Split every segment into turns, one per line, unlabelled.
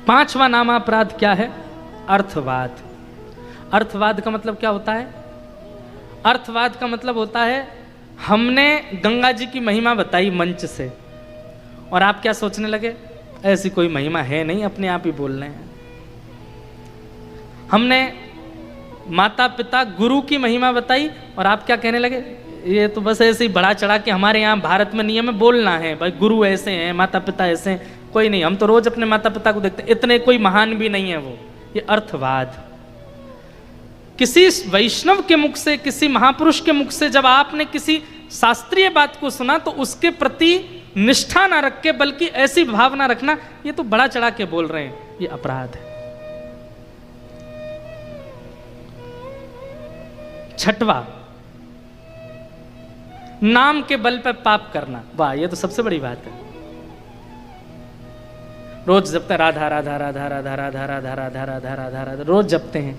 पांचवा नामापराध क्या है? अर्थवाद। अर्थवाद का मतलब क्या होता है? अर्थवाद का मतलब होता है हमने गंगा जी की महिमा बताई मंच से और आप क्या सोचने लगे, ऐसी कोई महिमा है नहीं, अपने आप ही बोल रहे हैं। हमने माता पिता गुरु की महिमा बताई और आप क्या कहने लगे, ये तो बस ऐसे ही बढ़ा चढ़ा के हमारे यहाँ भारत में नियम है बोलना है, भाई गुरु ऐसे हैं, माता पिता ऐसे हैं, कोई नहीं, हम तो रोज अपने माता पिता को देखते, इतने कोई महान भी नहीं है वो। ये अर्थवाद। किसी वैष्णव के मुख से, किसी महापुरुष के मुख से जब आपने किसी शास्त्रीय बात को सुना तो उसके प्रति निष्ठा ना रख के बल्कि ऐसी भावना रखना, ये तो बड़ा चढ़ा के बोल रहे हैं, ये अपराध है। छठवा, नाम के बल पर पाप करना। वाह, ये तो सबसे बड़ी बात है। रोज जपते राधा राधा राधा राधा राधा राधा राधा राधा राधा राधा, रोज जपते हैं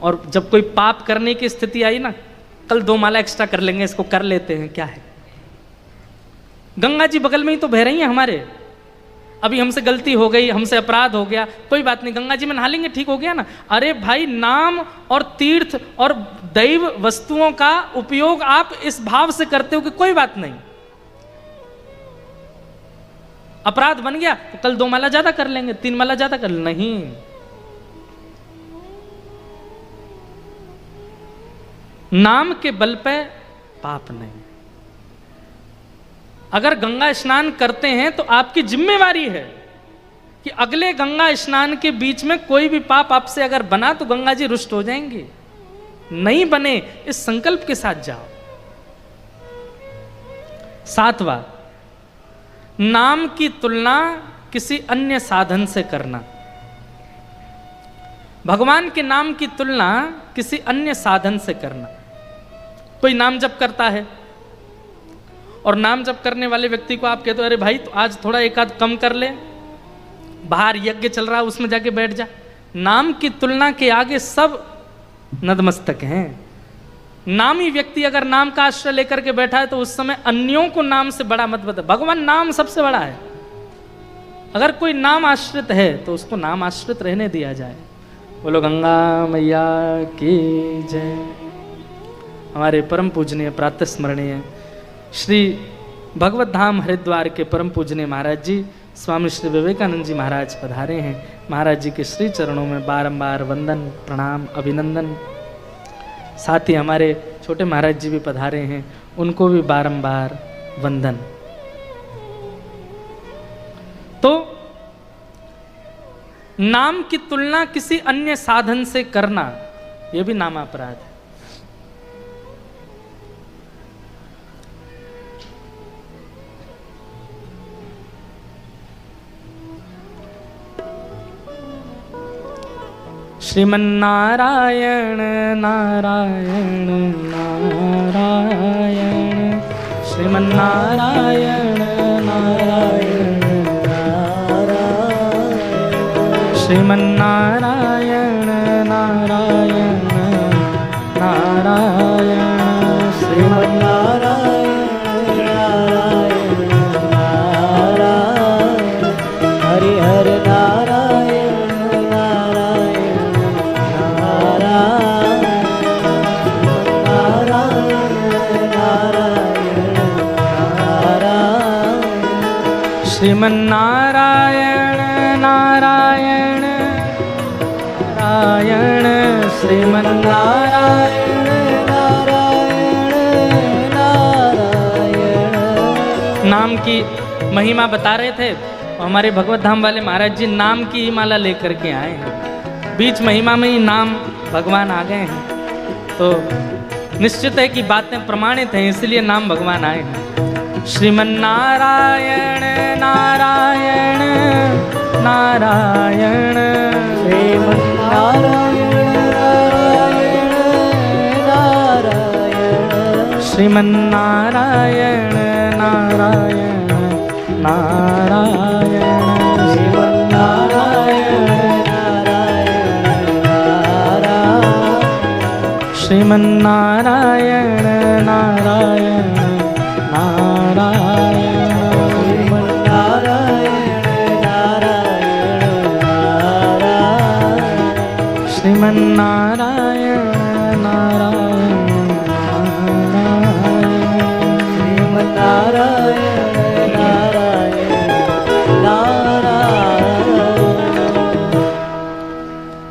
और जब कोई पाप करने की स्थिति आई ना, कल 2 माला एक्स्ट्रा कर लेंगे, इसको कर लेते हैं, क्या है? गंगा जी बगल में ही तो बह रही हैं हमारे। अभी हमसे गलती हो गई, हमसे अपराध हो गया, कोई बात नहीं, गंगा जी में नहा लेंगे, ठीक हो गया ना। अरे भाई, नाम और तीर्थ और दैव वस्तुओं का उपयोग आप इस भाव से करते हो कि कोई बात नहीं, अपराध बन गया तो कल 2 माला ज्यादा कर लेंगे, 3 माला ज्यादा कर लेंगे। नहीं, नाम के बल पे पाप नहीं। अगर गंगा स्नान करते हैं तो आपकी जिम्मेवारी है कि अगले गंगा स्नान के बीच में कोई भी पाप आपसे अगर बना तो गंगा जी रुष्ट हो जाएंगे। नहीं बने, इस संकल्प के साथ जाओ। 7वां, नाम की तुलना किसी अन्य साधन से करना। भगवान के नाम की तुलना किसी अन्य साधन से करना। कोई नाम जप करता है और नाम जप करने वाले व्यक्ति को आप कहते हो, अरे भाई तो आज थोड़ा एक आध कम कर ले, बाहर यज्ञ चल रहा है उसमें जाके बैठ जा। नाम की तुलना के आगे सब नतमस्तक हैं। नामी व्यक्ति अगर नाम का आश्रय लेकर के बैठा है तो उस समय अन्यों को नाम से बड़ा मत बता। भगवान नाम सबसे बड़ा है। अगर कोई नाम आश्रित है तो उसको नाम आश्रित रहने दिया जाए। बोलो गंगा मैया की जय। हमारे परम पूजनीय प्रातः स्मरणीय श्री भगवत धाम हरिद्वार के परम पूजनीय महाराज जी स्वामी श्री विवेकानंद जी महाराज पधारे हैं। महाराज जी के श्री चरणों में बारंबार वंदन प्रणाम अभिनंदन। साथ ही हमारे छोटे महाराज जी भी पधारे हैं, उनको भी बारंबार वंदन। तो नाम की तुलना किसी अन्य साधन से करना, यह भी नामापराध है। श्रीमन्नारायण नारायण नारायण श्रीमन्नारायण नारायण नारायण श्रीमन्नारायण नारायण नारायण श्रीमन्नारायण नारायण नारायण हरि हरि नारायण श्रीमन्नारायण नारायण नारायण श्रीमन्नारायण नारायण नारायण। नाम की महिमा बता रहे थे, हमारे भगवत धाम वाले महाराज जी नाम की ही माला लेकर के आए हैं। बीच महिमा में ही नाम भगवान आ गए हैं, तो निश्चित है कि बातें प्रमाणित हैं, इसलिए नाम भगवान आए हैं। श्रीमन्नारायण नारायण नारायण श्रीमन्नारायण नारायण नारायण श्रीमन्नारायण नारायण नारायण श्रीमन्नारायण नारायण श्रीमन्नारायण नारायण नारायण श्रीमन्नारायण नारायण नारायण नारायण
नारायण नारायण नारायण।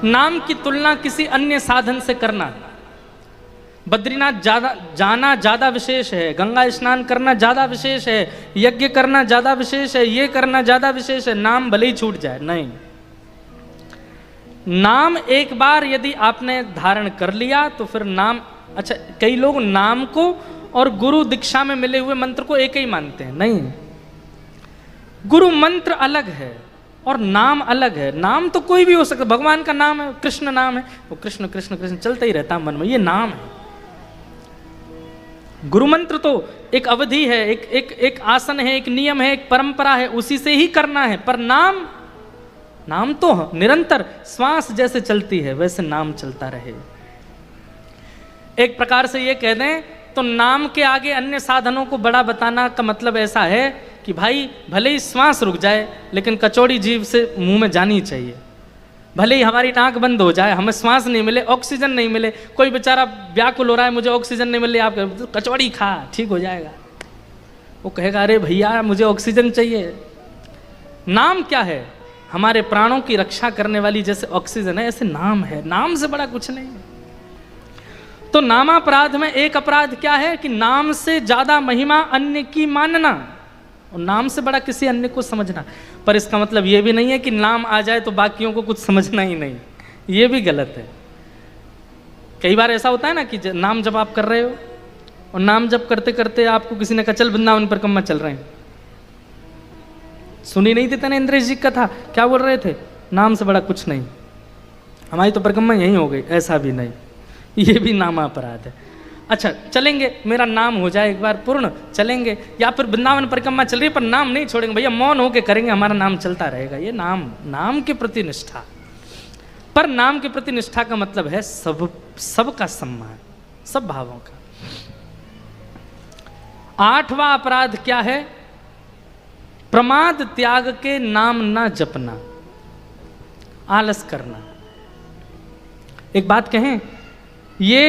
नाम की तुलना किसी अन्य साधन से करना, बद्रीनाथ जाना ज्यादा विशेष है, गंगा स्नान करना ज्यादा विशेष है, यज्ञ करना ज्यादा विशेष है, ये करना ज्यादा विशेष है, नाम भले ही छूट जाए, नहीं। नाम एक बार यदि आपने धारण कर लिया तो फिर नाम, अच्छा कई लोग नाम को और गुरु दीक्षा में मिले हुए मंत्र को एक ही मानते हैं, नहीं। गुरु मंत्र अलग है और नाम अलग है। नाम तो कोई भी हो सकता है, भगवान का नाम है, कृष्ण नाम है, वो कृष्ण कृष्ण कृष्ण चलता ही रहता मन में, ये नाम है। गुरु मंत्र तो एक अवधि है, एक आसन है, एक नियम है, एक परंपरा है, उसी से ही करना है। पर नाम तो निरंतर श्वास जैसे चलती है वैसे नाम चलता रहे। एक प्रकार से ये कह दें तो नाम के आगे अन्य साधनों को बड़ा बताना का मतलब ऐसा है कि भाई भले ही श्वास रुक जाए लेकिन कचौड़ी जीभ से मुंह में जानी चाहिए। भले ही हमारी नाक बंद हो जाए, हमें श्वास नहीं मिले, ऑक्सीजन नहीं मिले, कोई बेचारा व्याकुल हो रहा है, मुझे ऑक्सीजन नहीं मिले, आप तो कचौड़ी खा ठीक हो जाएगा। वो कहेगा अरे भैया मुझे ऑक्सीजन चाहिए। नाम क्या है? हमारे प्राणों की रक्षा करने वाली जैसे ऑक्सीजन है ऐसे नाम है। नाम से बड़ा कुछ नहीं है। तो नामापराध में एक अपराध क्या है कि नाम से ज्यादा महिमा अन्य की मानना और नाम से बड़ा किसी अन्य को समझना। पर इसका मतलब ये भी नहीं है कि नाम आ जाए तो बाकियों को कुछ समझना ही नहीं, ये भी गलत है। कई बार ऐसा होता है ना कि नाम जब आप कर रहे हो और नाम जब करते करते आपको किसी ने कहा चल वृंदावन परिक्रमा चल रहे हैं, सुनी नहीं थी तने इंद्रेश जी का था, क्या बोल रहे थे? नाम से बड़ा कुछ नहीं, हमारी तो परिक्रमा यहीं हो गई। ऐसा भी नहीं, ये भी नामापराध है। अच्छा चलेंगे, मेरा नाम हो जाए एक बार पूर्ण, चलेंगे, या फिर वृंदावन परिक्रमा चल रही है पर नाम नहीं छोड़ेंगे भैया, मौन होके करेंगे, हमारा नाम चलता रहेगा। ये नाम के प्रति निष्ठा। पर नाम के प्रति निष्ठा का मतलब है सबका सम्मान, सब भावों का। 8वां अपराध क्या है? प्रमाद त्याग के नाम ना जपना, आलस करना। एक बात कहें, ये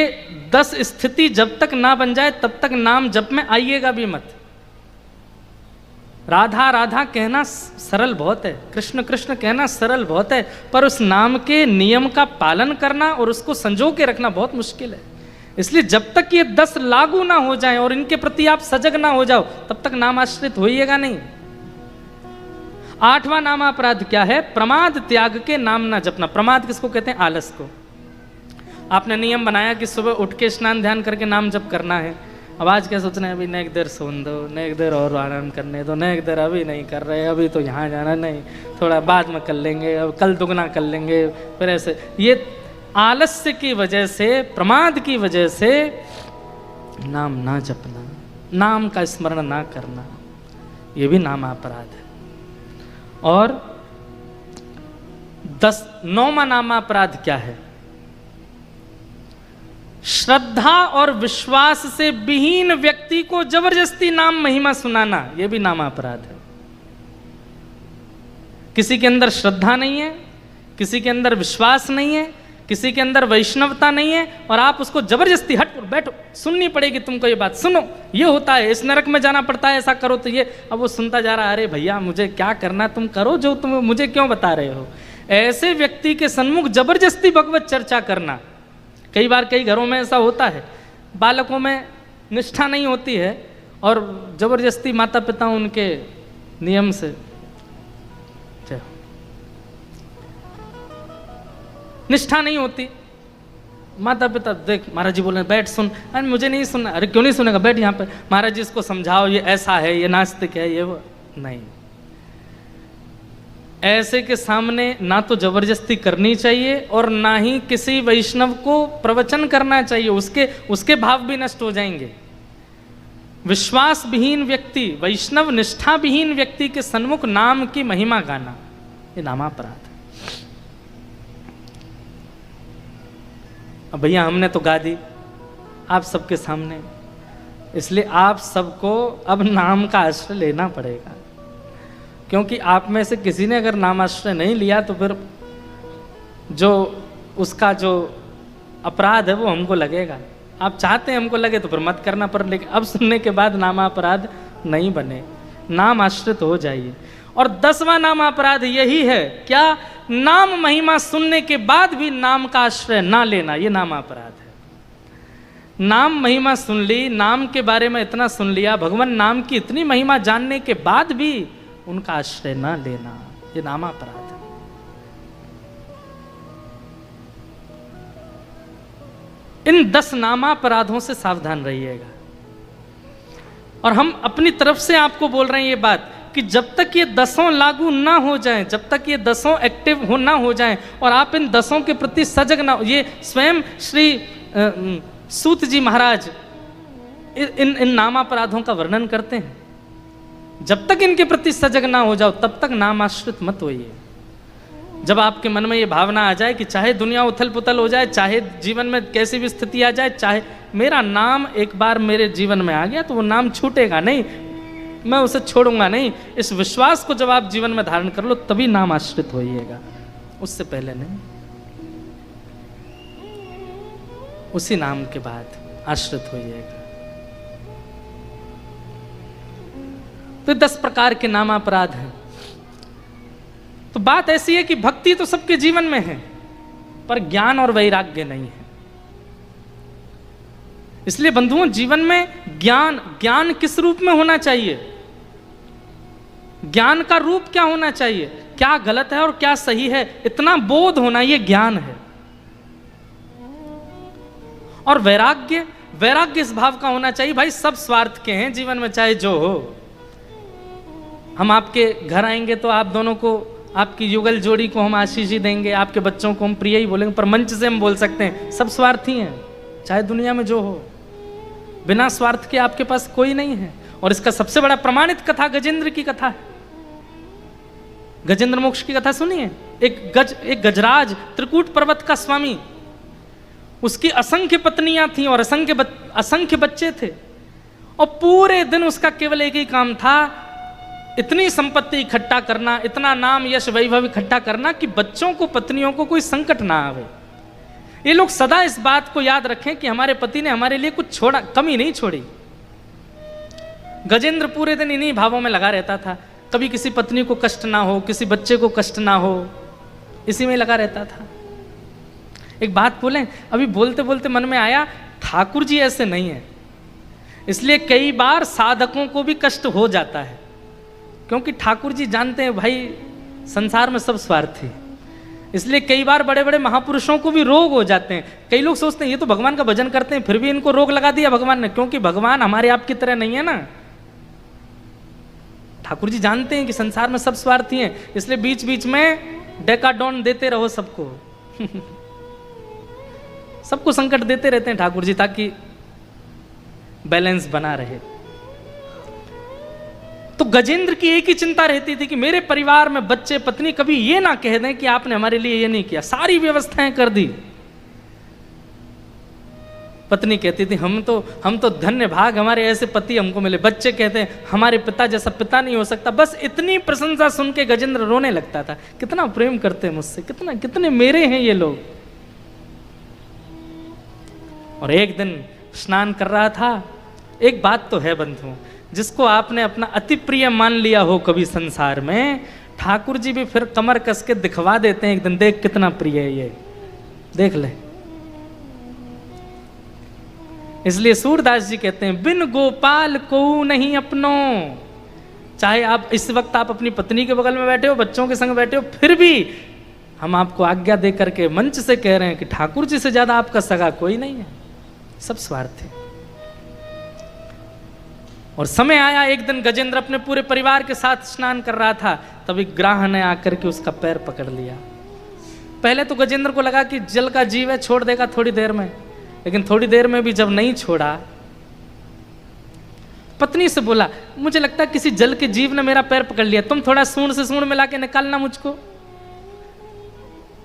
10 स्थिति जब तक ना बन जाए तब तक नाम जप में आइएगा भी मत। राधा राधा कहना सरल बहुत है, कृष्ण कृष्ण कहना सरल बहुत है, पर उस नाम के नियम का पालन करना और उसको संजो के रखना बहुत मुश्किल है। इसलिए जब तक ये 10 लागू ना हो जाए और इनके प्रति आप सजग ना हो जाओ तब तक नाम आश्रित होइएगा नहीं। 8वां नामापराध क्या है? प्रमाद त्याग के नाम ना जपना। प्रमाद किसको कहते हैं? आलस को। आपने नियम बनाया कि सुबह उठ के स्नान ध्यान करके नाम जप करना है। अब आज क्या सोचना है? अभी न एक देर सोन दो, न एक देर और आराम करने दो, न एक देर अभी नहीं कर रहे, अभी तो यहाँ जाना नहीं, थोड़ा बाद में कर लेंगे, अब कल दुगना कर लेंगे। फिर ऐसे ये आलस्य की वजह से, प्रमाद की वजह से नाम ना जपना, नाम का स्मरण ना करना, ये भी नामापराध है। और 9वां नामापराध क्या है? श्रद्धा और विश्वास से विहीन व्यक्ति को जबरदस्ती नाम महिमा सुनाना, यह भी नामापराध है। किसी के अंदर श्रद्धा नहीं है, किसी के अंदर विश्वास नहीं है, किसी के अंदर वैष्णवता नहीं है और आप उसको जबरदस्ती हट बैठो, सुननी पड़ेगी तुमको ये बात, सुनो ये होता है, इस नरक में जाना पड़ता है, ऐसा करो तो ये। अब वो सुनता जा रहा है, अरे भैया मुझे क्या करना, तुम करो जो तुम मुझे क्यों बता रहे हो। ऐसे व्यक्ति के सन्मुख जबरदस्ती भगवत चर्चा करना। कई बार कई घरों में ऐसा होता है, बालकों में निष्ठा नहीं होती है और जबरदस्ती माता पिता उनके नियम से निष्ठा नहीं होती। माता पिता देख महाराज जी बोल रहे बैठ सुन, अरे मुझे नहीं सुनना, अरे क्यों नहीं सुनेगा, बैठ यहाँ पे, महाराज जी इसको समझाओ, ये ऐसा है, ये नास्तिक है, ये वो नहीं। ऐसे के सामने ना तो जबरदस्ती करनी चाहिए और ना ही किसी वैष्णव को प्रवचन करना चाहिए, उसके भाव भी नष्ट हो जाएंगे। विश्वास विहीन व्यक्ति, वैष्णव निष्ठा विहीन व्यक्ति के सन्मुख नाम की महिमा गाना, ये नामापराध है। अब भैया हमने तो गा दी आप सबके सामने, इसलिए आप सबको अब नाम का आश्रय लेना पड़ेगा, क्योंकि आप में से किसी ने अगर नाम आश्रय नहीं लिया तो फिर जो उसका जो अपराध है वो हमको लगेगा। आप चाहते हैं हमको लगे तो फिर मत करना, पर लेकिन अब सुनने के बाद नामापराध नहीं बने, नाम आश्रित हो जाइए। और 10वां नामापराध यही है, क्या? नाम महिमा सुनने के बाद भी नाम का आश्रय ना लेना, ये नामापराध है। नाम महिमा सुन ली, नाम के बारे में इतना सुन लिया, भगवान नाम की इतनी महिमा जानने के बाद भी उनका आश्रय ना लेना, ये नामापराध है। इन 10 नामापराधों से सावधान रहिएगा। और हम अपनी तरफ से आपको बोल रहे हैं ये बात कि जब तक ये 10 लागू ना हो जाएं, जब तक ये 10 एक्टिव हो ना हो जाएं और आप इन 10 के प्रति सजग ना हो, ये स्वयं श्री सूत जी महाराज इन नामापराधों का वर्णन करते हैं। जब तक इनके प्रति सजग ना हो जाओ तब तक नामाश्रित मत होइए। जब आपके मन में ये भावना आ जाए कि चाहे दुनिया उथल पुथल हो जाए, चाहे जीवन में कैसी भी स्थिति आ जाए, चाहे मेरा नाम एक बार मेरे जीवन में आ गया तो वो नाम छूटेगा नहीं, मैं उसे छोड़ूंगा नहीं, इस विश्वास को जब आप जीवन में धारण कर लो तभी नाम आश्रित होइएगा, उससे पहले नहीं। उसी नाम के बाद आश्रित होइएगा। तो 10 प्रकार के नामापराध हैं। तो बात ऐसी है कि भक्ति तो सबके जीवन में है, पर ज्ञान और वैराग्य नहीं है। इसलिए बंधुओं, जीवन में ज्ञान किस रूप में होना चाहिए? ज्ञान का रूप क्या होना चाहिए? क्या गलत है और क्या सही है, इतना बोध होना, यह ज्ञान है। और वैराग्य इस भाव का होना चाहिए, भाई सब स्वार्थ के हैं जीवन में, चाहे जो हो। हम आपके घर आएंगे तो आप दोनों को, आपकी युगल जोड़ी को हम आशीष ही देंगे, आपके बच्चों को हम प्रिय ही बोलेंगे, पर मंच से हम बोल सकते हैं सब स्वार्थी हैं, चाहे दुनिया में जो हो। बिना स्वार्थ के आपके पास कोई नहीं है। और इसका सबसे बड़ा प्रमाणित कथा गजेंद्र की कथा है। गजेंद्र मोक्ष की कथा सुनिए। एक गजराज, त्रिकूट पर्वत का स्वामी, उसकी असंख्य पत्नियां थीं और असंख्य बच्चे थे, और पूरे दिन उसका केवल एक ही काम था, इतनी संपत्ति इकट्ठा करना, इतना नाम यश वैभव इकट्ठा करना कि बच्चों को, पत्नियों को कोई संकट ना आवे। ये लोग सदा इस बात को याद रखें कि हमारे पति ने हमारे लिए कुछ छोड़ा, कमी नहीं छोड़ी। गजेंद्र पूरे दिन इन्हीं भावों में लगा रहता था, कभी किसी पत्नी को कष्ट ना हो, किसी बच्चे को कष्ट ना हो, इसी में लगा रहता था। एक बात बोलें, अभी बोलते बोलते मन में आया, ठाकुर जी ऐसे नहीं है, इसलिए कई बार साधकों को भी कष्ट हो जाता है, क्योंकि ठाकुर जी जानते हैं भाई संसार में सब स्वार्थी, इसलिए कई बार बड़े बड़े महापुरुषों को भी रोग हो जाते हैं। कई लोग सोचते हैं ये तो भगवान का भजन करते हैं फिर भी इनको रोग लगा दिया भगवान ने, क्योंकि भगवान हमारे आपकी तरह नहीं है ना। ठाकुर जी जानते हैं कि संसार में सब स्वार्थी हैं, इसलिए बीच बीच में डेकाडोन देते रहो सबको सबको संकट देते रहते हैं ठाकुर जी, ताकि बैलेंस बना रहे। तो गजेंद्र की एक ही चिंता रहती थी कि मेरे परिवार में बच्चे पत्नी कभी ये ना कह दें कि आपने हमारे लिए ये नहीं किया, सारी व्यवस्थाएं कर दी। पत्नी कहती थी हम तो धन्य भाग हमारे ऐसे पति हमको मिले। बच्चे कहते हैं हमारे पिता जैसा पिता नहीं हो सकता। बस इतनी प्रशंसा सुन के गजेंद्र रोने लगता था, कितना प्रेम करते हैं मुझसे, कितने मेरे हैं ये लोग। और एक दिन स्नान कर रहा था। एक बात तो है बंधुओं, जिसको आपने अपना अति प्रिय मान लिया हो कभी संसार में, ठाकुर जी भी फिर कमर कस के दिखवा देते हैं एक दिन, देख कितना प्रिय है ये, देख ले। इसलिए सूरदास जी कहते हैं बिन गोपाल को नहीं अपनो। चाहे आप इस वक्त आप अपनी पत्नी के बगल में बैठे हो, बच्चों के संग बैठे हो, फिर भी हम आपको आज्ञा दे करके मंच से कह रहे हैं कि ठाकुर जी से ज्यादा आपका सगा कोई नहीं है, सब स्वार्थी। और समय आया एक दिन गजेंद्र अपने पूरे परिवार के साथ स्नान कर रहा था, तभी ग्राह ने आकर के उसका पैर पकड़ लिया। पहले तो गजेंद्र को लगा कि जल का जीव है, छोड़ देगा थोड़ी देर में, लेकिन थोड़ी देर में भी जब नहीं छोड़ा, पत्नी से बोला मुझे लगता है किसी जल के जीव ने मेरा पैर पकड़ लिया, तुम थोड़ा सूंड से सूंड मिला के निकालना मुझको।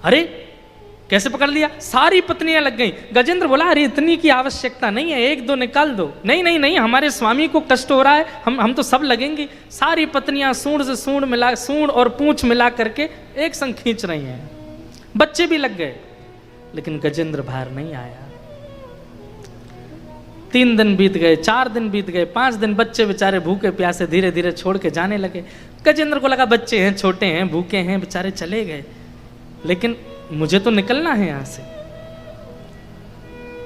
अरे कैसे पकड़ लिया? सारी पत्नियां लग गईं। गजेंद्र बोला अरे इतनी की आवश्यकता नहीं है, एक दो निकाल दो। नहीं नहीं नहीं, हमारे स्वामी को कष्ट हो रहा है, हम तो सब लगेंगे। सारी पत्नियां सूंड से सूंड और पूंछ मिला करके एक संग खींच रही हैं। बच्चे भी लग गए। लेकिन गजेंद्र बाहर नहीं आया। 3 दिन बीत गए, 4 दिन बीत गए, 5 दिन, बच्चे बेचारे भूखे प्यासे धीरे धीरे छोड़ के जाने लगे। गजेंद्र को लगा बच्चे हैं, छोटे हैं, भूखे हैं, बेचारे चले गए, लेकिन मुझे तो निकलना है यहां से।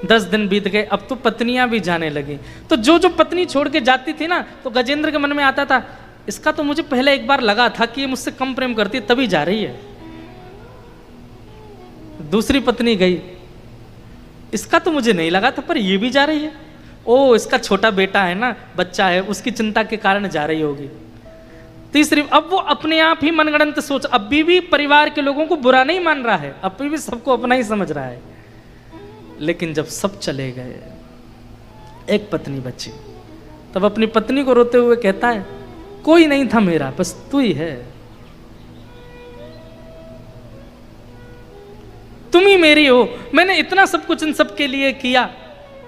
10 दिन बीत गए, अब तो पत्नियां भी जाने लगी। तो जो जो पत्नी छोड़ के जाती थी ना, तो गजेंद्र के मन में आता था, इसका तो मुझे पहले एक बार लगा था कि ये मुझसे कम प्रेम करती है, तभी जा रही है। दूसरी पत्नी गई, इसका तो मुझे नहीं लगा था, पर ये भी जा रही है। ओ, इसका छोटा बेटा है ना, बच्चा है, उसकी चिंता के कारण जा रही होगी। तीसरी, अब वो अपने आप ही मनगढ़ंत सोच, अभी भी परिवार के लोगों को बुरा नहीं मान रहा है, अभी भी सबको अपना ही समझ रहा है। लेकिन जब सब चले गए, एक पत्नी बची, तब अपनी पत्नी को रोते हुए कहता है, कोई नहीं था मेरा, बस तू ही है, तुम ही मेरी हो। मैंने इतना सब कुछ इन सब के लिए किया,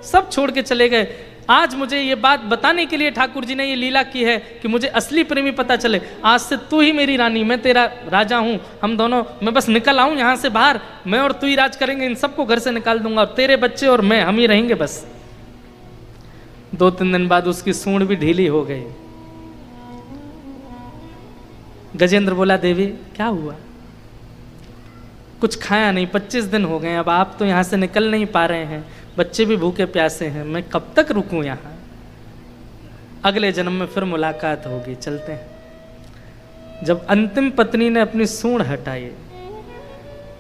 सब छोड़ के चले गए। आज मुझे ये बात बताने के लिए ठाकुर जी ने ये लीला की है कि मुझे असली प्रेमी पता चले। आज से तू ही मेरी रानी, मैं तेरा राजा हूं, हम दोनों, मैं बस निकल आऊं यहां से बाहर, मैं और तू ही राज करेंगे, इन सबको घर से निकाल दूंगा, और तेरे बच्चे और मैं, हम ही रहेंगे बस। 2-3 दिन बाद उसकी सूंड भी ढीली हो गई। गजेंद्र बोला, देवी क्या हुआ? कुछ खाया नहीं, 25 दिन हो गए, अब आप तो यहां से निकल नहीं पा रहे हैं, बच्चे भी भूखे प्यासे हैं, मैं कब तक रुकूं यहाँ? अगले जन्म में फिर मुलाकात होगी, चलते हैं। जब अंतिम पत्नी ने अपनी सूंड हटाई,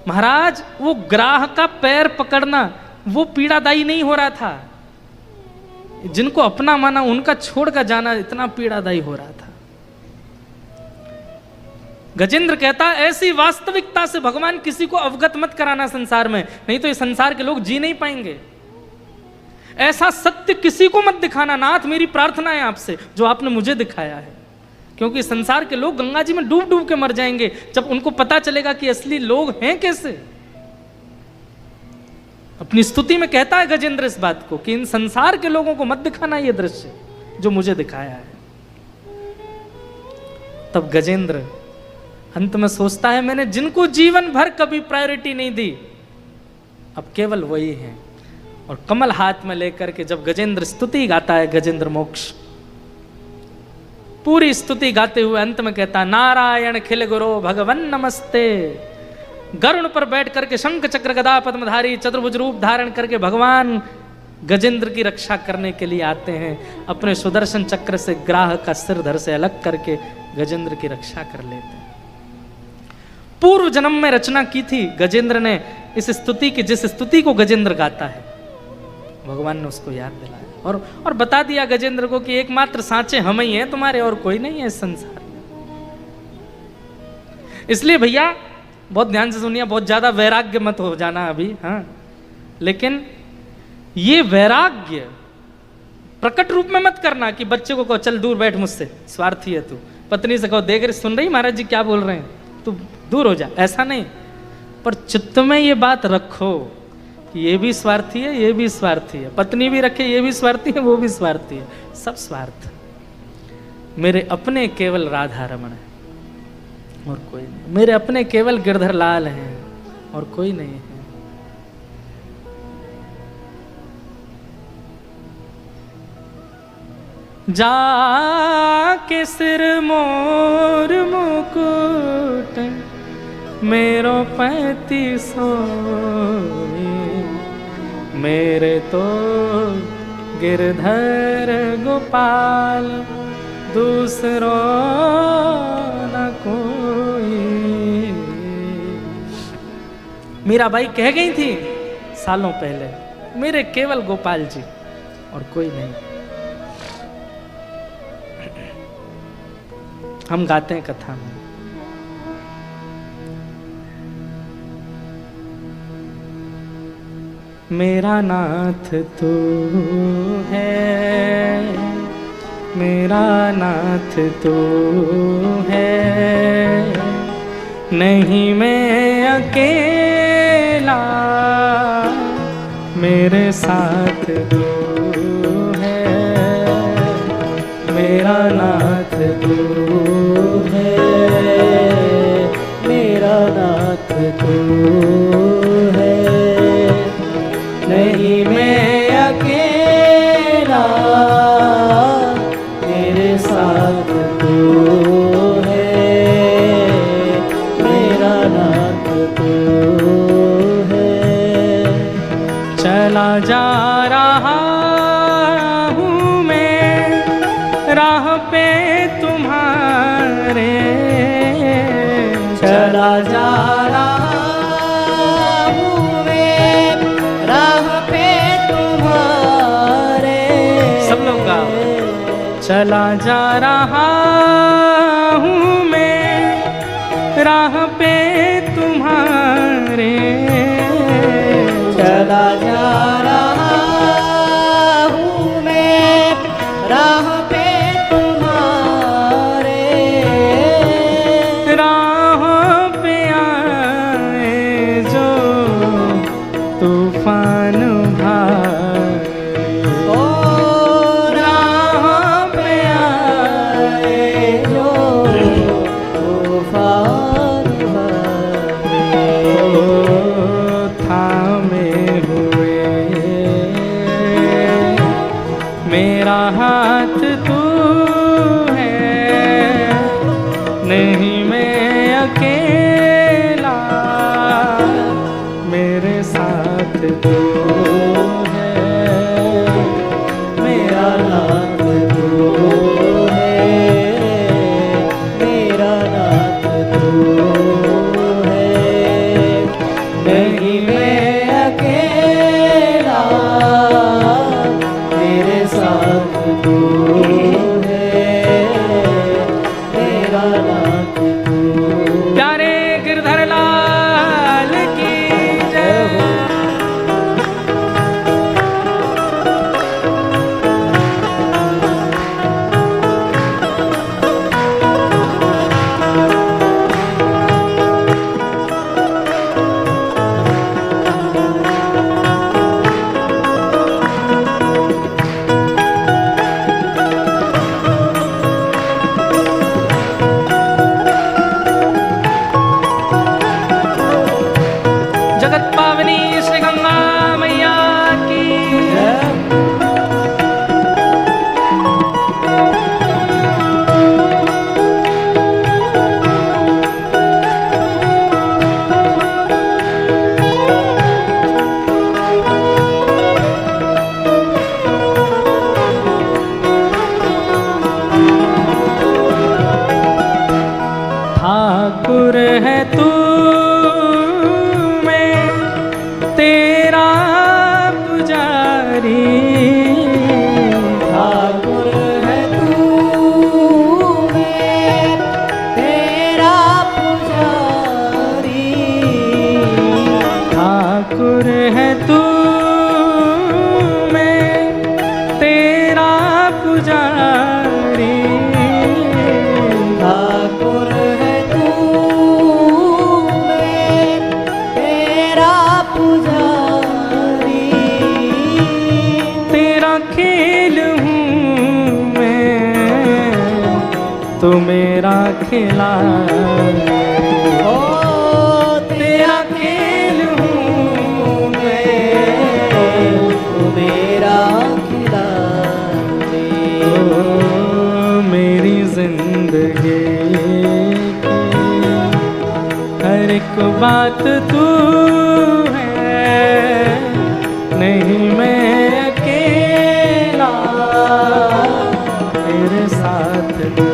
महाराज वो ग्राह का पैर पकड़ना वो पीड़ादायी नहीं हो रहा था, जिनको अपना माना उनका छोड़ कर जाना इतना पीड़ादायी हो रहा था। गजेंद्र कहता, ऐसी वास्तविकता से भगवान किसी को अवगत मत कराना संसार में, नहीं तो ये संसार के लोग जी नहीं पाएंगे। ऐसा सत्य किसी को मत दिखाना, नाथ मेरी प्रार्थना है आपसे, जो आपने मुझे दिखाया है, क्योंकि संसार के लोग गंगा जी में डूब डूब के मर जाएंगे जब उनको पता चलेगा कि असली लोग हैं कैसे। अपनी स्तुति में कहता है गजेंद्र इस बात को कि इन संसार के लोगों को मत दिखाना ये दृश्य जो मुझे दिखाया है। तब गजेंद्र अंत में सोचता है, मैंने जिनको जीवन भर कभी प्रायोरिटी नहीं दी, अब केवल वही हैं। और कमल हाथ में लेकर के जब गजेंद्र स्तुति गाता है, गजेंद्र मोक्ष पूरी स्तुति गाते हुए अंत में कहता, नारायण खिल गुरो भगवन नमस्ते। गरुड़ पर बैठ करके शंख चक्र गदा पद्मधारी चतुर्भुज रूप धारण करके भगवान गजेंद्र की रक्षा करने के लिए आते हैं। अपने सुदर्शन चक्र से ग्राह का सिर धड़ से अलग करके गजेंद्र की रक्षा कर लेते हैं। पूर्व जन्म में रचना की थी गजेंद्र ने इस स्तुति की, जिस स्तुति को गजेंद्र गाता है, भगवान ने उसको याद दिलाया और बता दिया गजेंद्र को कि एकमात्र साँचे हम ही हैं तुम्हारे, और कोई नहीं है इस संसार में। इसलिए भैया बहुत ध्यान से सुनिए, बहुत ज्यादा वैराग्य मत हो जाना अभी, हाँ, लेकिन ये वैराग्य प्रकट रूप में मत करना कि बच्चे को कहो चल दूर बैठ मुझसे, स्वार्थी है तू। पत्नी से कहो देख रही, सुन रही महाराज जी क्या बोल रहे हैं, तू दूर हो जा, ऐसा नहीं। पर चित्त में ये बात रखो कि ये भी स्वार्थी है, ये भी स्वार्थी है, पत्नी भी रखे, ये भी स्वार्थी है, वो भी स्वार्थी है, सब स्वार्थ। मेरे अपने केवल राधा रमण है और कोई नहीं, मेरे अपने केवल गिरधर लाल हैं और कोई नहीं है। जाके सिर मोर मुकुट मेरो 35 मेरे तो गिरधर गोपाल दूसरो न कोई। मीराबाई कह गई थी सालों पहले, मेरे केवल गोपाल जी और कोई नहीं। हम गाते हैं कथा में, मेरा नाथ तू है, मेरा नाथ तू है, नहीं मैं अकेला, मेरे साथ तू है, मेरा नाथ तू है, मेरा नाथ तू है, जा रहा हूँ मैं राह पे तुम्हारे,
चला जा रहा हूँ मैं राह पे तुम्हारे।
सब लोग गाओ। चला जा रहा हूँ मैं राह पे तुम्हारे,
चला जा रहा हूँ मैं राह पे तुम्हारे।
राह पे आए जो तूफान भारी,
ओ राह पे आए जो तूफान भरे।
ओ थामे हुए मेरा हाथ तू है, नहीं मैं अकेला, मेरे साथ तू है,
मेरा नाथ तू है, मेरा नाथ तू है। नहीं मैं अकेला, मेरे साथ तू है, मेरा नाथ तू।
प्यारे गिरधर लाल की जय हो। जगत पावनी श्री गंगा मैया की ठाकुर है तू मैं तेरा पुजारी,
ठाकुर है तू मैं तेरा पुजारी।
ठाकुर है तू मैं तेरा पुजारी,
ठाकुर है तू मैं तेरा पुजारी।
तेरा खेल हूँ मैं तो मेरा खिलाड़ी,
ओ तेरा खेल हूँ मैं, तू मेरा खिलाड़ी।
ओ मेरी जिंदगी की हर एक बात तू है, नहीं मैं अकेला, मेरे साथ तू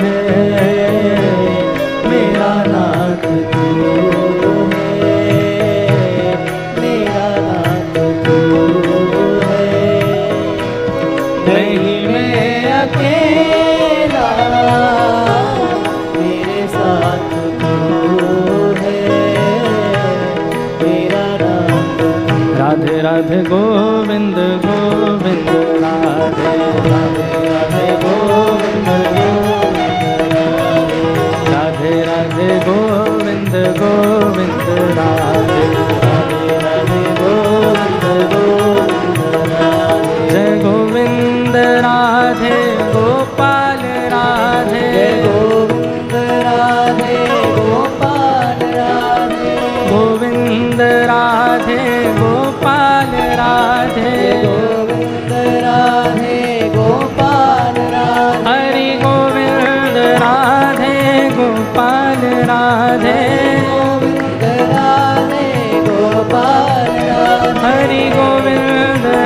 है,
मेरा नाथ तू है, मेरा नाथ तू है। नहीं मैं अकेला, मेरे साथ तू है, मेरा नाथ।
राधे राधे गोविंद गोविंद राधे राधे राधे गोविंद गोविंद राधे राधे गोविंद गोविंद राधे राधे राधे गोविंद गोविंद राधे। जय गोविंद राधे गोपाल राधे,
जय गोविंद राधे गोपाल राधे,
गोविंद राधे गोपाल राधे,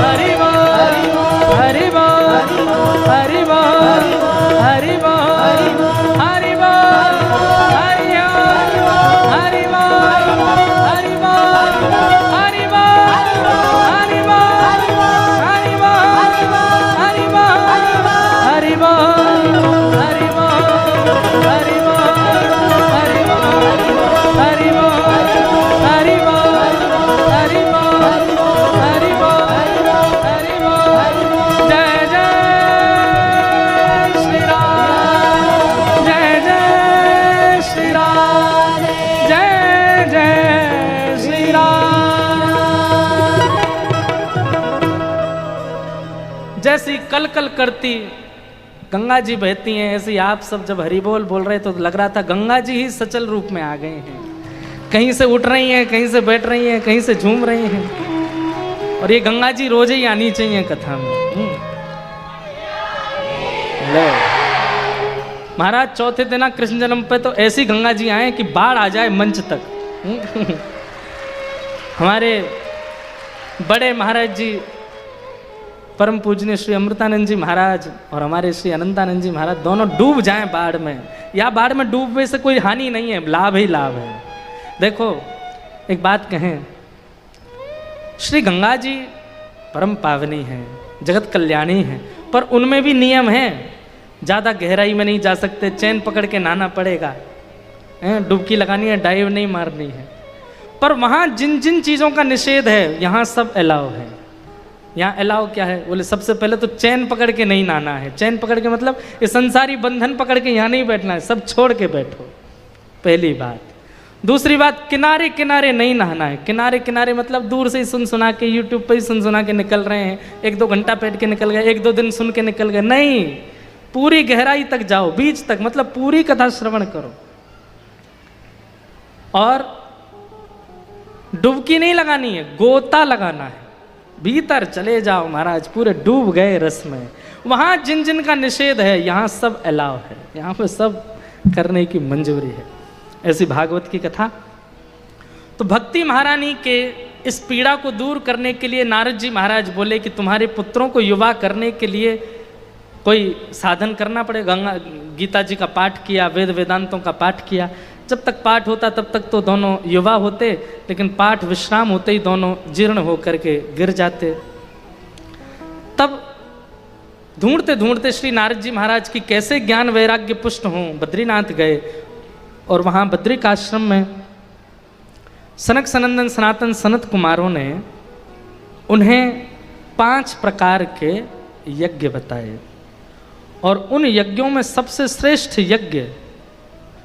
हरि बोल हरि बोल हरि बोल हरि बोल हरि बोल हरि हरि बोल हरि बोल हरि बोल हरि बोल हरि बोल हरि बोल हरि बोल हरि बोल हरि जैसी कल कल करती गंगा जी बहती हैं, ऐसे आप सब जब हरि बोल रहे तो लग रहा था गंगा जी ही सचल रूप में आ गए हैं। कहीं से उठ रही हैं, कहीं से बैठ रही हैं, कहीं से झूम रही हैं। और ये गंगा जी रोज ही आनी चाहिए कथा में। ले महाराज चौथे दिन कृष्ण जन्म पे तो ऐसी गंगा जी आए कि बाढ़ आ जाए मंच तक। हमारे बड़े महाराज जी परम पूजनीय श्री अमृतानंद जी महाराज और हमारे श्री अनंतानंद जी महाराज दोनों डूब जाएं बाढ़ में, या बाढ़ में डूबने से कोई हानि नहीं है, लाभ ही लाभ है। देखो एक बात कहें, श्री गंगा जी परम पावनी हैं, जगत कल्याणी हैं, पर उनमें भी नियम हैं। ज़्यादा गहराई में नहीं जा सकते, चैन पकड़ के नहाना पड़ेगा, डुबकी लगानी है, डाइव नहीं मारनी है। पर वहाँ जिन जिन चीज़ों का निषेध है यहाँ सब अलाउ है। यहाँ अलाउ क्या है बोले, सबसे पहले तो चैन पकड़ के नहीं नहाना है। चैन पकड़ के मतलब ये संसारी बंधन पकड़ के यहाँ नहीं बैठना है, सब छोड़ के बैठो, पहली बात। दूसरी बात, किनारे किनारे नहीं नहाना है। किनारे किनारे मतलब दूर से ही सुन सुना के, यूट्यूब पे ही सुन सुना के निकल रहे हैं, 1-2 घंटा बैठ के निकल गए, 1-2 दिन सुन के निकल गए, नहीं, पूरी गहराई तक जाओ, बीच तक, मतलब पूरी कथा श्रवण करो। और डुबकी नहीं लगानी है, गोता लगाना है, भीतर चले जाओ महाराज, पूरे डूब गए रस में। वहां जिन जिन का निषेध है, यहां सब अलाव है, यहां पे सब करने की मंजूरी है। ऐसी भागवत की कथा। तो भक्ति महारानी के इस पीड़ा को दूर करने के लिए नारद जी महाराज बोले कि तुम्हारे पुत्रों को युवा करने के लिए कोई साधन करना पड़ेगा। गीता जी का पाठ किया, वेद वेदांतों का पाठ किया। जब तक पाठ होता तब तक तो दोनों युवा होते, लेकिन पाठ विश्राम होते ही दोनों जीर्ण होकर के गिर जाते। तब ढूंढते ढूंढते श्री नारद जी महाराज की कैसे ज्ञान वैराग्य पुष्ट हों, बद्रीनाथ गए और वहाँ बद्रिकाश्रम में सनक सनंदन सनातन सनत कुमारों ने उन्हें 5 प्रकार के यज्ञ बताए। और उन यज्ञों में सबसे श्रेष्ठ यज्ञ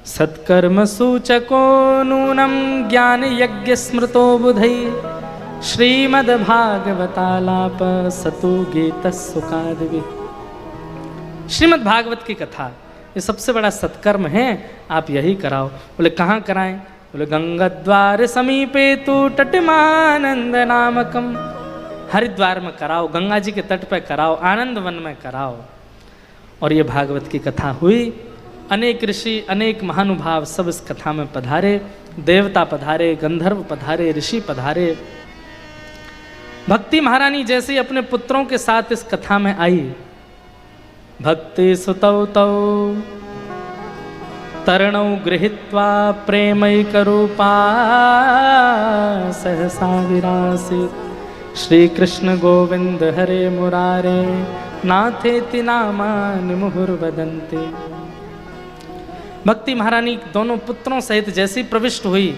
सत्कर्म सूचको नूनम ज्ञान यज्ञ स्मृतो बुधई श्रीमद्भागवतालाप सतु गीत सुखादिवि। श्रीमद् भागवत की कथा ये सबसे बड़ा सत्कर्म है, आप यही कराओ। बोले कहाँ कराएं? बोले गंगा द्वार समीपे तु तटमानंद नामकम, हरिद्वार में कराओ, गंगा जी के तट पर कराओ, आनंद वन में कराओ। और ये भागवत की कथा हुई। अनेक ऋषि, अनेक महानुभाव सब इस कथा में पधारे, देवता पधारे, गंधर्व पधारे, ऋषि पधारे। भक्ति महारानी जैसे अपने पुत्रों के साथ इस कथा में आई, भक्ति सुतौ तौ तरणौ गृहीत्वा प्रेमैकरूपा सहसा विरासीत् श्री कृष्ण गोविंद हरे मुरारे नाथेति नामानि मुहुर्वदन्ति। भक्ति महारानी दोनों पुत्रों सहित जैसी प्रविष्ट हुई,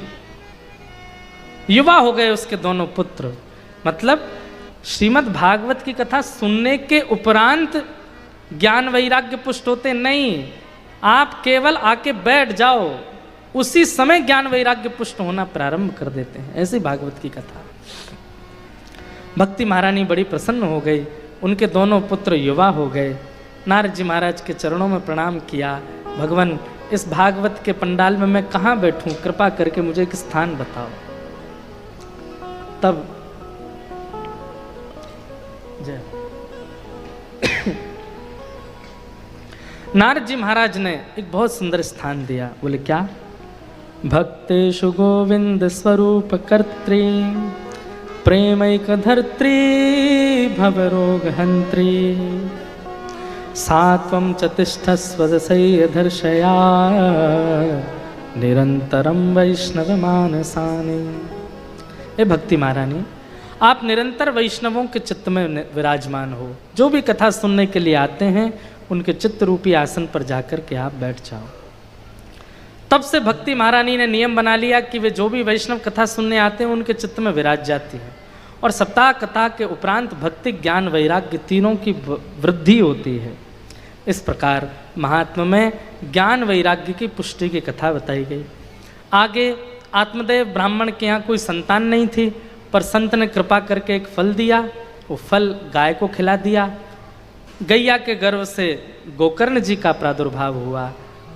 युवा हो गए उसके दोनों पुत्र। मतलब श्रीमद् भागवत की कथा सुनने के उपरांत ज्ञान वैराग्य पुष्ट होते नहीं, आप केवल आके बैठ जाओ, उसी समय ज्ञान वैराग्य पुष्ट होना प्रारंभ कर देते हैं। ऐसी भागवत की कथा। भक्ति महारानी बड़ी प्रसन्न हो गई, उनके दोनों पुत्र युवा हो गए। नारद जी महाराज के चरणों में प्रणाम किया, भगवान इस भागवत के पंडाल में मैं कहाँ बैठूं, कृपा करके मुझे एक स्थान बताओ। तब जय नारद जी महाराज ने एक बहुत सुंदर स्थान दिया। बोले क्या? भक्तेषु गोविंद स्वरूप कर्त्री प्रेमैक धर्त्री भवरोग हंत्री सात्वं चतिष्ठस्व दर्शया निरंतरम वैष्णव मानसानि। ए भक्ति महारानी, आप निरंतर वैष्णवों के चित्त में विराजमान हो। जो भी कथा सुनने के लिए आते हैं उनके चित्त रूपी आसन पर जाकर के आप बैठ जाओ। तब से भक्ति महारानी ने नियम बना लिया कि वे जो भी वैष्णव कथा सुनने आते हैं उनके चित्त में विराज जाती है। और सप्ताह कथा के उपरांत भक्ति, ज्ञान, वैराग्य तीनों की वृद्धि होती है। इस प्रकार महात्मा में ज्ञान वैराग्य की पुष्टि की कथा बताई गई। आगे आत्मदेव ब्राह्मण के यहाँ कोई संतान नहीं थी, पर संत ने कृपा करके एक फल दिया। वो फल गाय को खिला दिया। गैया के गर्भ से गोकर्ण जी का प्रादुर्भाव हुआ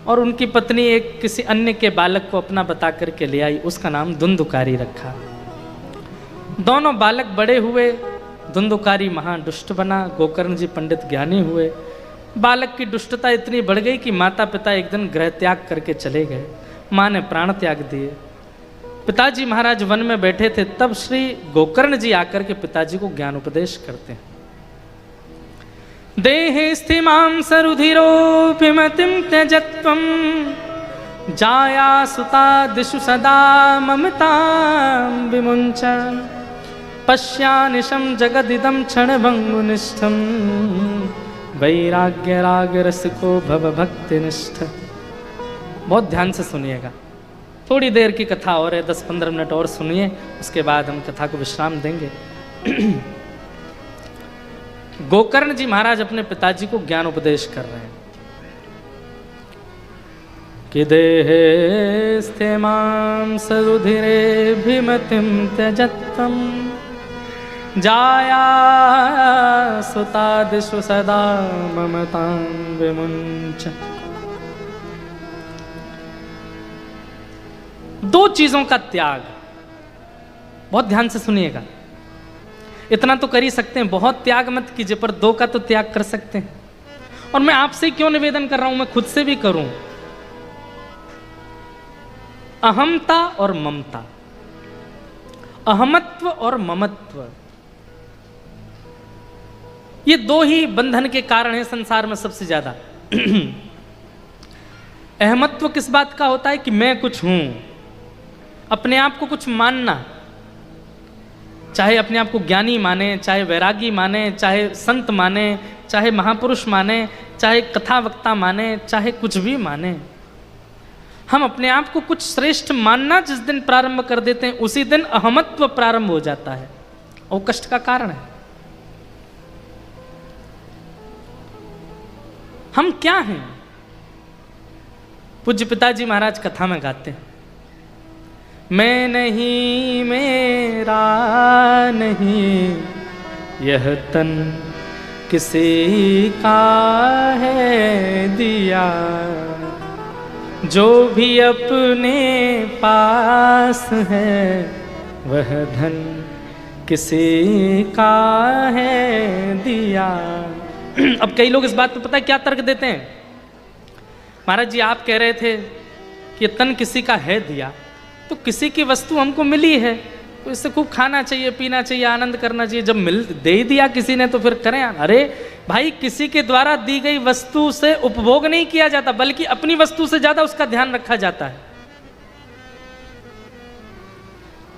और उनकी पत्नी एक किसी अन्य के बालक को अपना बता करके ले आई। उसका नाम धुंधुकारी रखा। दोनों बालक बड़े हुए। धुंधुकारी महादुष्ट बना, गोकर्ण जी पंडित ज्ञानी हुए। बालक की दुष्टता इतनी बढ़ गई कि माता पिता एक दिन गृह त्याग करके चले गए। माँ ने प्राण त्याग दिए। पिताजी महाराज वन में बैठे थे, तब श्री गोकर्ण जी आकर के पिताजी को ज्ञान उपदेश करते हैं। देहे स्थिमां सरुधिरोऽभिमतिं त्यजत्वं जाया सुता दिशु सदा ममतां विमुञ्चन् पश्यानिशं जगदिदं क्षणभङ्गुनिष्ठं वैराग्यरागरसिको भव भक्तिनिष्ठ। बहुत ध्यान से सुनिएगा, थोड़ी देर की कथा और है, 10-15 मिनट और सुनिए, उसके बाद हम कथा को विश्राम देंगे। गोकर्ण जी महाराज अपने पिताजी को ज्ञान उपदेश कर रहे हैं। कि देहे स्थे मां सरुधिरेभिमतिं त्यजत्वं जाया सुतादिषु सदा ममतां विमुञ्च। दो चीजों का त्याग, बहुत ध्यान से सुनिएगा। इतना तो कर ही सकते हैं, बहुत त्याग मत कीजिए, पर दो का तो त्याग कर सकते हैं। और मैं आपसे क्यों निवेदन कर रहा हूं, मैं खुद से भी करूं। अहमता और ममता, अहमत्व और ममत्व, ये दो ही बंधन के कारण हैं संसार में सबसे ज्यादा। अहमत्व किस बात का होता है कि मैं कुछ हूं, अपने आप को कुछ मानना, चाहे अपने आप को ज्ञानी माने, चाहे वैरागी माने, चाहे संत माने, चाहे महापुरुष माने, चाहे कथावक्ता माने, चाहे कुछ भी माने। हम अपने आप को कुछ श्रेष्ठ मानना जिस दिन प्रारंभ कर देते हैं, उसी दिन अहमत्व प्रारंभ हो जाता है और कष्ट का कारण है। हम क्या हैं? पूज्य पिताजी महाराज कथा में गाते हैं, मैं नहीं मेरा नहीं यह तन किसी का है दिया, जो भी अपने पास है वह धन किसी का है दिया। अब कई लोग इस बात पे पता है क्या तर्क देते हैं, महाराज जी आप कह रहे थे कि तन किसी का है दिया, तो किसी की वस्तु हमको मिली है तो इससे खूब खाना चाहिए, पीना चाहिए, आनंद करना चाहिए। जब मिल दे ही दिया किसी ने तो फिर करें। अरे भाई, किसी के द्वारा दी गई वस्तु से उपभोग नहीं किया जाता, बल्कि अपनी वस्तु से ज्यादा उसका ध्यान रखा जाता है।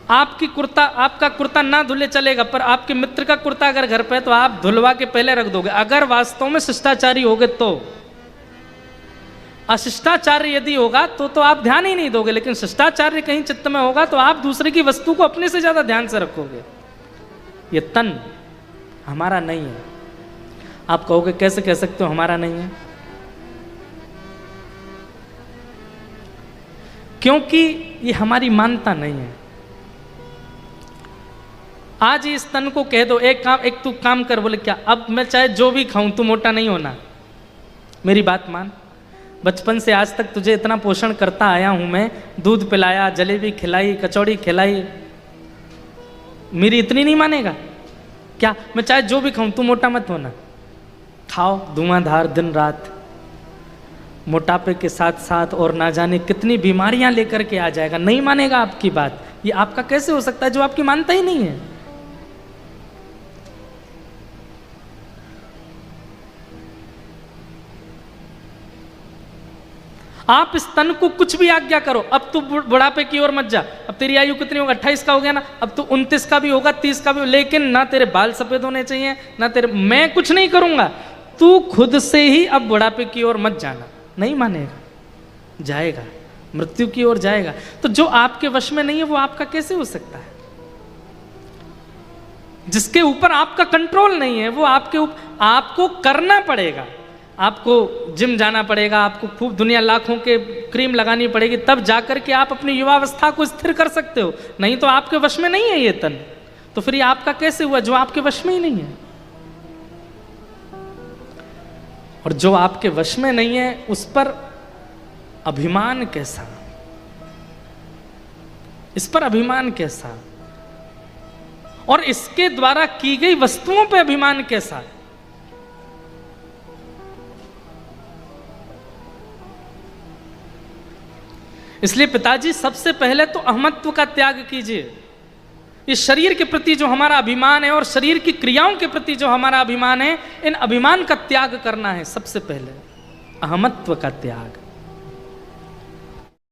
आपका कुर्ता ना धुले चलेगा, पर आपके मित्र का कुर्ता अगर घर पे है तो आप धुलवा के पहले रख दोगे, अगर वास्तव में शिष्टाचारी होगे तो। अशिष्टाचार्य यदि होगा तो आप ध्यान ही नहीं दोगे, लेकिन शिष्टाचार्य कहीं चित्त में होगा तो आप दूसरे की वस्तु को अपने से ज्यादा ध्यान से रखोगे। ये तन हमारा नहीं है। आप कहोगे कैसे कह सकते हो हमारा नहीं है? क्योंकि ये हमारी मानता नहीं है। आज इस तन को कह दो एक तू काम कर, बोले क्या? अब मैं चाहे जो भी खाऊं तू मोटा नहीं होना। मेरी बात मान, बचपन से आज तक तुझे इतना पोषण करता आया हूं मैं, दूध पिलाया, जलेबी खिलाई, कचौड़ी खिलाई, मेरी इतनी नहीं मानेगा क्या? मैं चाहे जो भी खाऊं तू मोटा मत होना। खाओ धुआंधार दिन रात, मोटापे के साथ साथ और ना जाने कितनी बीमारियां लेकर के आ जाएगा, नहीं मानेगा आपकी बात। ये आपका कैसे हो सकता है जो आपकी मानता ही नहीं है? आप इस तन को कुछ भी आज्ञा करो, अब तू बुढ़ापे की ओर मत जा, अब तेरी आयु कितनी होगा, 28 का हो गया ना, अब तू 29 का भी होगा, 30 का भी, लेकिन ना तेरे बाल सफेद होने चाहिए, ना तेरे, मैं कुछ नहीं करूंगा, तू खुद से ही अब बुढ़ापे की ओर मत जाना। नहीं मानेगा, जाएगा, मृत्यु की ओर जाएगा। तो जो आपके वश में नहीं है वो आपका कैसे हो सकता है? जिसके ऊपर आपका कंट्रोल नहीं है वो आपको करना पड़ेगा। आपको जिम जाना पड़ेगा, आपको खूब दुनिया लाखों के क्रीम लगानी पड़ेगी, तब जाकर के आप अपनी युवावस्था को स्थिर कर सकते हो। नहीं तो आपके वश में नहीं है ये तन, तो फिर ये आपका कैसे हुआ जो आपके वश में ही नहीं है? और जो आपके वश में नहीं है उस पर अभिमान कैसा, इस पर अभिमान कैसा, और इसके द्वारा की गई वस्तुओं पर अभिमान कैसा? इसलिए पिताजी सबसे पहले तो अहमत्व का त्याग कीजिए। इस शरीर के प्रति जो हमारा अभिमान है और शरीर की क्रियाओं के प्रति जो हमारा अभिमान है, इन अभिमान का त्याग करना है सबसे पहले, अहमत्व का त्याग।